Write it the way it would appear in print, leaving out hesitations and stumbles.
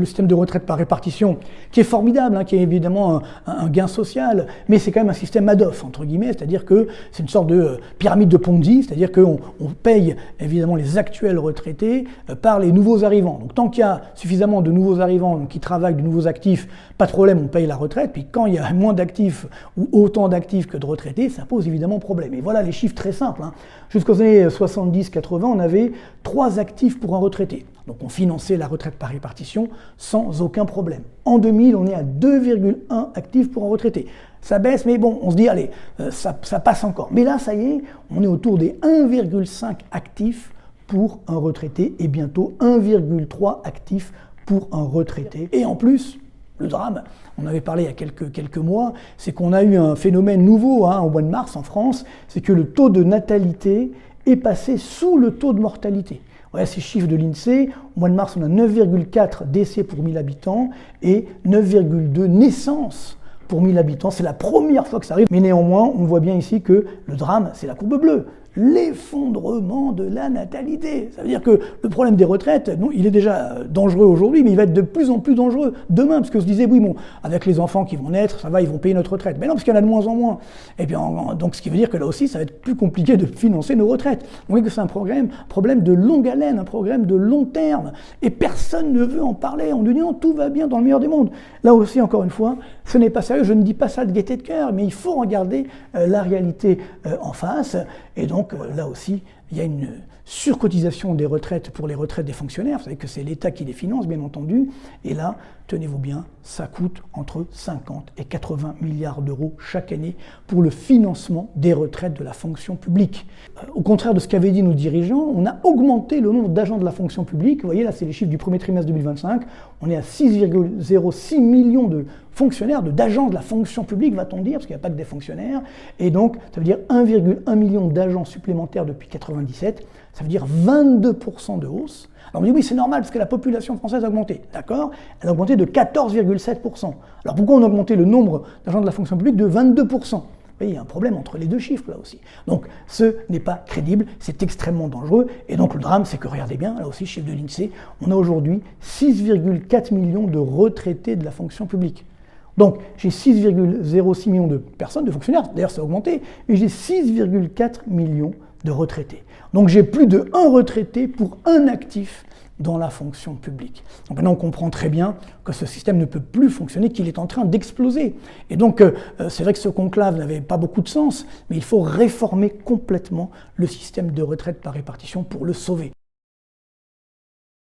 Le système de retraite par répartition, qui est formidable, hein, qui est évidemment un gain social, mais c'est quand même un système Madoff, entre guillemets, c'est-à-dire que c'est une sorte de pyramide de Ponzi, c'est-à-dire qu'on paye évidemment les actuels retraités par les nouveaux arrivants. Donc tant qu'il y a suffisamment de nouveaux arrivants qui travaillent, de nouveaux actifs, pas de problème, on paye la retraite, puis quand il y a moins d'actifs ou autant d'actifs que de retraités, ça pose évidemment problème. Et voilà les chiffres très simples, hein. Jusqu'aux années 70-80, on avait 3 actifs pour un retraité. Donc on finançait la retraite par répartition sans aucun problème. En 2000, on est à 2,1 actifs pour un retraité. Ça baisse, mais bon, on se dit, allez, ça passe encore. Mais là, ça y est, on est autour des 1,5 actifs pour un retraité et bientôt 1,3 actifs pour un retraité. Et en plus, le drame, on avait parlé il y a quelques mois, c'est qu'on a eu un phénomène nouveau au mois de mars en France, c'est que le taux de natalité est passé sous le taux de mortalité. Voilà ces chiffres de l'INSEE. Au mois de mars, on a 9,4 décès pour 1000 habitants et 9,2 naissances pour 1000 habitants. C'est la première fois que ça arrive. Mais néanmoins, on voit bien ici que le drame, c'est la courbe bleue. L'effondrement de la natalité. Ça veut dire que le problème des retraites, non, il est déjà dangereux aujourd'hui, mais il va être de plus en plus dangereux demain, parce que on se disait, oui, bon, avec les enfants qui vont naître, ça va, ils vont payer notre retraite. Mais non, parce qu'il y en a de moins en moins. Et bien, donc, ce qui veut dire que là aussi, ça va être plus compliqué de financer nos retraites. On voit que c'est un problème de longue haleine, un problème de long terme. Et personne ne veut en parler. On nous dit, non, tout va bien dans le meilleur des mondes. Là aussi, encore une fois, ce n'est pas sérieux. Je ne dis pas ça de gaieté de cœur, mais il faut regarder la réalité en face. Et donc, là aussi, il y a une surcotisation des retraites pour les retraites des fonctionnaires. Vous savez que c'est l'État qui les finance, bien entendu. Et là, tenez-vous bien, ça coûte entre 50 et 80 milliards d'euros chaque année pour le financement des retraites de la fonction publique. Au contraire de ce qu'avaient dit nos dirigeants, on a augmenté le nombre d'agents de la fonction publique. Vous voyez, là, c'est les chiffres du premier trimestre 2025. On est à 6,06 millions de fonctionnaires, d'agents de la fonction publique, va-t-on dire, parce qu'il n'y a pas que des fonctionnaires. Et donc, ça veut dire 1,1 million d'agents supplémentaires depuis 1997. Ça veut dire 22% de hausse. Alors on dit oui, c'est normal parce que la population française a augmenté. D'accord? Elle a augmenté de 14,7%. Alors pourquoi on a augmenté le nombre d'agents de la fonction publique de 22%? Vous voyez, il y a un problème entre les deux chiffres là aussi. Donc ce n'est pas crédible, c'est extrêmement dangereux. Et donc le drame, c'est que, regardez bien, là aussi, chiffre de l'INSEE, on a aujourd'hui 6,4 millions de retraités de la fonction publique. Donc j'ai 6,06 millions de personnes, de fonctionnaires, d'ailleurs ça a augmenté, et j'ai 6,4 millions de retraités. Donc j'ai plus de 1 retraité pour 1 actif dans la fonction publique. Donc maintenant on comprend très bien que ce système ne peut plus fonctionner, qu'il est en train d'exploser. Et donc c'est vrai que ce conclave n'avait pas beaucoup de sens, mais il faut réformer complètement le système de retraite par répartition pour le sauver.